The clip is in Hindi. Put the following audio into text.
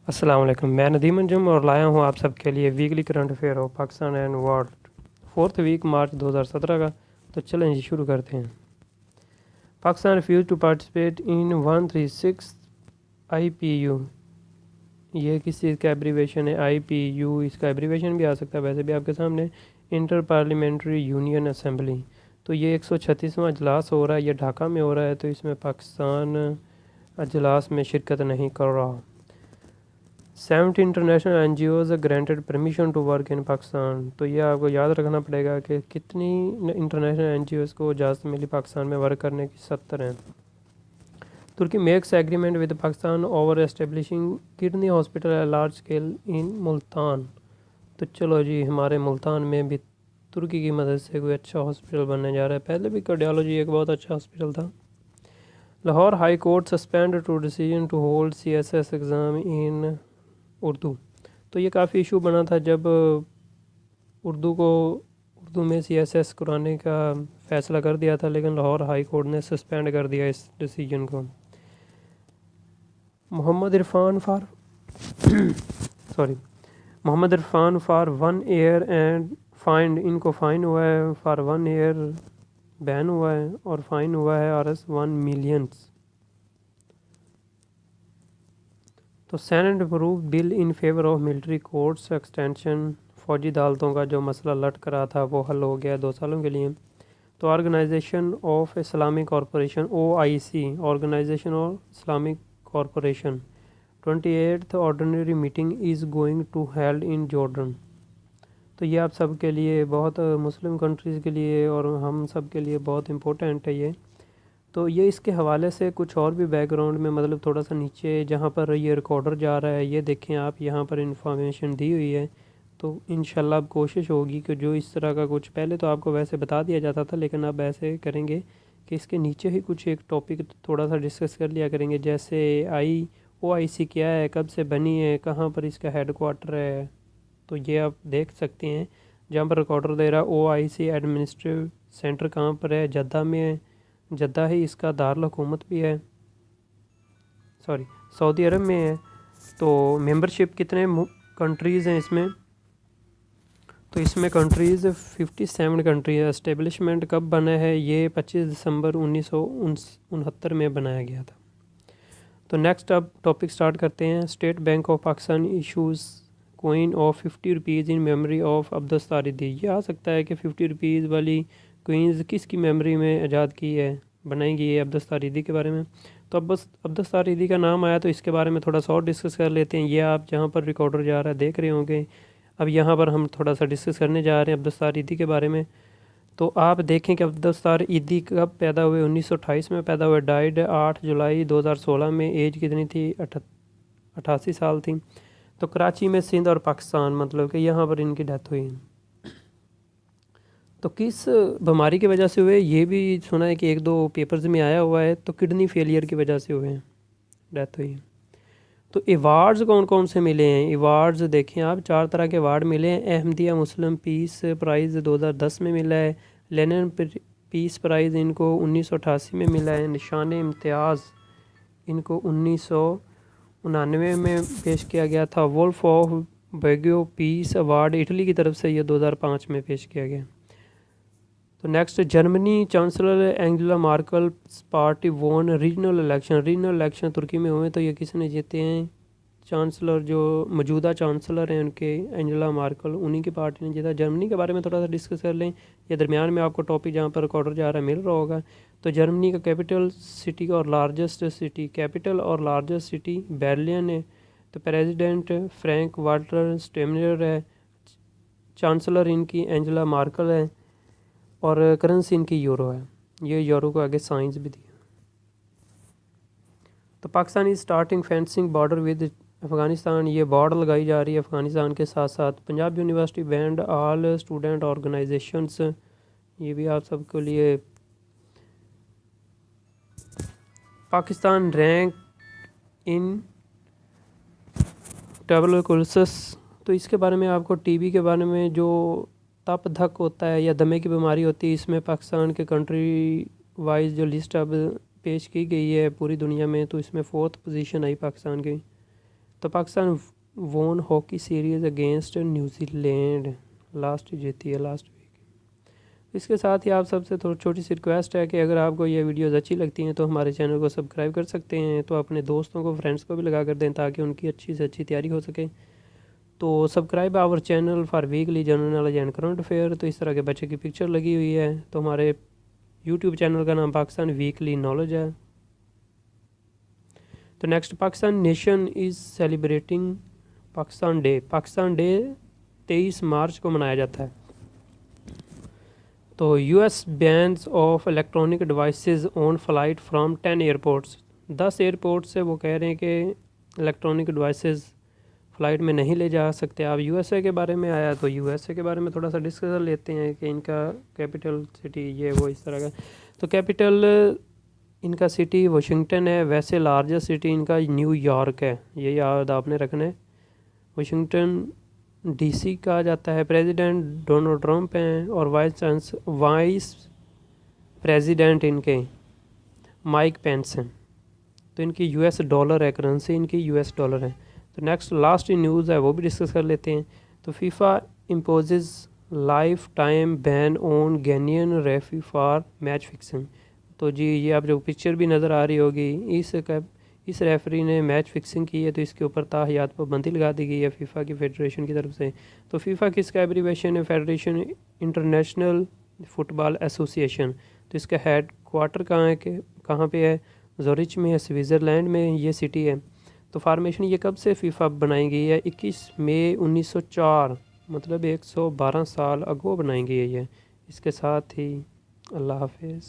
अस्सलाम वालेकुम। मैं नदीम अंजुम और लाया हूँ आप सबके लिए weekly current affair of Pakistan and world, 4th week March 2017 का। तो चलें जी शुरू करते हैं। Pakistan refuse to participate in 136 IPU। ये किस चीज़ का एब्रीवेशन है? IPU, इसका एब्रीवेशन भी आ सकता है वैसे भी आपके सामने, इंटर पार्लियामेंट्री यूनियन असम्बली। तो ये 136वां अजलास हो रहा है, ये ढाका में हो रहा है, तो इसमें पाकिस्तान अजलास में शिरकत नहीं कर रहा। 70 international NGOs granted permission to work in Pakistan. तो ये आपको याद रखना पड़ेगा कि कितनी इंटरनेशनल NGOs को इजाज़त मिली पाकिस्तान में वर्क करने की। 70 हैं। तुर्की makes agreement with Pakistan over establishing kidney hospital at large scale in Multan. तो चलो जी, हमारे मुल्तान में भी तुर्की की मदद से कोई अच्छा हॉस्पिटल बनने जा रहा है। पहले भी कार्डियोलॉजी एक बहुत अच्छा हॉस्पिटल था। Lahore high court suspend to decision to hold CSS exam in Urdu. तो ये काफ़ी इशू बना था जब उर्दू में CSS कराने का फ़ैसला कर दिया था, लेकिन लाहौर हाई कोर्ट ने सस्पेंड कर दिया इस डिसीजन को। Mohammad Irfan for 1 year and fined. इनको फ़ाइन हुआ है, फॉर 1 ईयर बैन हुआ है और फ़ाइन हुआ है RS 1 मिलियंस। तो senate approve bill in favour of military courts extension. फ़ौजी अदालतों का जो मसला लटक रहा था वो हल हो गया 2 सालों के लिए। तो organization of Islamic corporation OIC, organization of Islamic corporation 28th ordinary meeting is going to held in Jordan. तो ये आप सब के लिए बहुत, मुस्लिम कंट्रीज़ के लिए और हम सब के लिए बहुत इम्पोर्टेंट है ये। तो ये इसके हवाले से कुछ और भी बैकग्राउंड में, मतलब थोड़ा सा नीचे जहाँ पर ये रिकॉर्डर जा रहा है, ये देखें आप, यहाँ पर इंफॉर्मेशन दी हुई है। तो इंशाल्लाह अब कोशिश होगी कि जो इस तरह का कुछ, पहले तो आपको वैसे बता दिया जाता था, लेकिन अब ऐसे करेंगे कि इसके नीचे ही कुछ एक टॉपिक थोड़ा सा डिस्कस कर लिया करेंगे। जैसे OIC क्या है, कब से बनी है, कहाँ पर इसका हेड क्वार्टर है। तो ये आप देख सकते हैं जहाँ पर रिकॉर्डर दे रहा है OIC एडमिनिस्ट्रेटिव सेंटर कहाँ पर है, जद्दा में है। जद्दा ही इसका दारुल हुकूमत भी है, सऊदी अरब में है। तो मेंबरशिप कितने कंट्रीज़ हैं इसमें? तो इसमें कंट्रीज़ 57 कंट्री है। एस्टेब्लिशमेंट कब बना है? ये 25 दिसंबर 1969 में बनाया गया था। तो नेक्स्ट अब टॉपिक स्टार्ट करते हैं। State Bank of Pakistan issues coin of 50 rupees in memory of Abdus तारिदी। ये आ सकता है कि 50 रुपीज़ वाली कोइंस किसकी मेमोरी में ईजाद की है, बनाई गई है? अब्दुस तारिदी के बारे में। तो अब्दुस तारिदी का नाम आया तो इसके बारे में थोड़ा सा और डिस्कस कर लेते हैं। ये आप जहाँ पर रिकॉर्डर जा रहा है देख रहे होंगे। अब यहाँ पर हम थोड़ा सा डिस्कस करने जा रहे हैं अब्दुस तारिदी के बारे में। तो आप देखें कि अब्दुस तारिदी कब पैदा हुए? 1928 में पैदा हुए। डाइड 8 जुलाई 2016 में। एज कितनी थी? 88 साल थी। तो कराची में, सिंध और पाकिस्तान, मतलब कि यहाँ पर इनकी डेथ हुई। तो किस बीमारी की वजह से हुए ये भी सुना है कि 1-2 पेपर्स में आया हुआ है। तो किडनी फेलियर की वजह से हुए हैं, डेथ हुई है। तो अवार्ड्स कौन कौन से मिले हैं? अवार्ड्स देखें आप, 4 तरह के अवार्ड मिले हैं। अहमदिया मुस्लिम पीस प्राइज़ 2010 में मिला है। लेनिन पीस प्राइज़ इनको 1988 में मिला है। निशान इम्तियाज़ इनको 1999 में पेश किया गया था। वुल्फ ऑफ बेगियो पीस अवार्ड इटली की तरफ से ये 2005 में पेश किया गया। तो next, Germany chancellor Angela Merkel party won regional election तुर्की में हुए। तो ये किसने जीते हैं? चांसलर जो मौजूदा चांसलर हैं उनके, एंजेला मार्कल, उन्हीं की पार्टी ने जीता। जर्मनी के बारे में थोड़ा सा डिस्कस कर लें। ये दरमियान में आपको टॉपिक जहाँ पर रिकॉर्डर जा रहा है मिल रहा होगा। तो जर्मनी का कैपिटल सिटी और लार्जेस्ट सिटी बर्लिन है। तो प्रेसिडेंट फ्रैंक वाल्टर स्टेनमैयर है। चांसलर इनकी एंजेला मार्कल है और करेंसी इनकी यूरो है। ये यूरो को आगे साइंस भी दिया। तो Pakistan is starting fencing border with Afghanistan. ये बॉर्डर लगाई जा रही है अफ़गानिस्तान के साथ साथ। Punjab university band all student organisations. ये भी आप सबके लिए। Pakistan rank in tuberculosis. तो इसके बारे में आपको, टीबी के बारे में, जो तप धक होता है या दमे की बीमारी होती है, इसमें पाकिस्तान के कंट्री वाइज जो लिस्ट अब पेश की गई है पूरी दुनिया में, तो इसमें 4th पोजीशन आई पाकिस्तान की। तो पाकिस्तान वोन hockey series against New Zealand, last जीती है लास्ट वीक। इसके साथ ही आप सबसे थोड़ी छोटी सी रिक्वेस्ट है कि अगर आपको ये वीडियोस अच्छी लगती हैं तो हमारे चैनल को सब्सक्राइब कर सकते हैं, तो अपने दोस्तों को फ्रेंड्स को भी लगा कर दें ताकि उनकी अच्छी से अच्छी तैयारी हो सके। तो subscribe our channel for weekly general knowledge and current affair. तो इस तरह के बच्चे की पिक्चर लगी हुई है। तो हमारे यूट्यूब चैनल का नाम पाकिस्तान वीकली नॉलेज है। तो next, Pakistan nation is celebrating Pakistan day. Pakistan day 23 मार्च को मनाया जाता है। तो US bans of electronic devices on flight from 10 airports. 10 airport से वो कह रहे हैं कि इलेक्ट्रॉनिक डिवाइसेस फ़्लाइट में नहीं ले जा सकते। आप यूएसए के बारे में आया तो यूएसए के बारे में थोड़ा सा डिस्कस लेते हैं कि इनका कैपिटल सिटी ये वो इस तरह का। तो कैपिटल इनका सिटी वाशिंगटन है, वैसे लार्जेस्ट सिटी इनका न्यूयॉर्क है, ये याद आपने रखना है। वाशिंगटन डीसी कहा जाता है। प्रेसिडेंट डोनाल्ड ट्रंप हैं और वाइस प्रेसिडेंट इनके माइक पेंस हैं। तो इनकी यूएस डॉलर है, करेंसी इनकी यूएस डॉलर है। तो नेक्स्ट लास्ट न्यूज़ है वो भी डिस्कस कर लेते हैं। तो FIFA imposes lifetime ban on Ghanaian referee for match fixing. तो जी ये आप जो पिक्चर भी नज़र आ रही होगी, इस रेफरी ने मैच फिक्सिंग की है तो इसके ऊपर ताहियात पाबंदी लगा दी गई है फीफा की फेडरेशन की तरफ से। तो फीफा किसका एब्रीवेशन है? Federation international football association. तो इसका हेड क्वार्टर कहाँ पे है? ज़ोरिच में है, स्विट्ज़रलैंड में ये सिटी है। तो फार्मेशन ये कब से फीफा बनाई गई है? 21 मई 1904, मतलब 112 साल अगो बनाई गई है ये। इसके साथ ही अल्लाह हाफिज़।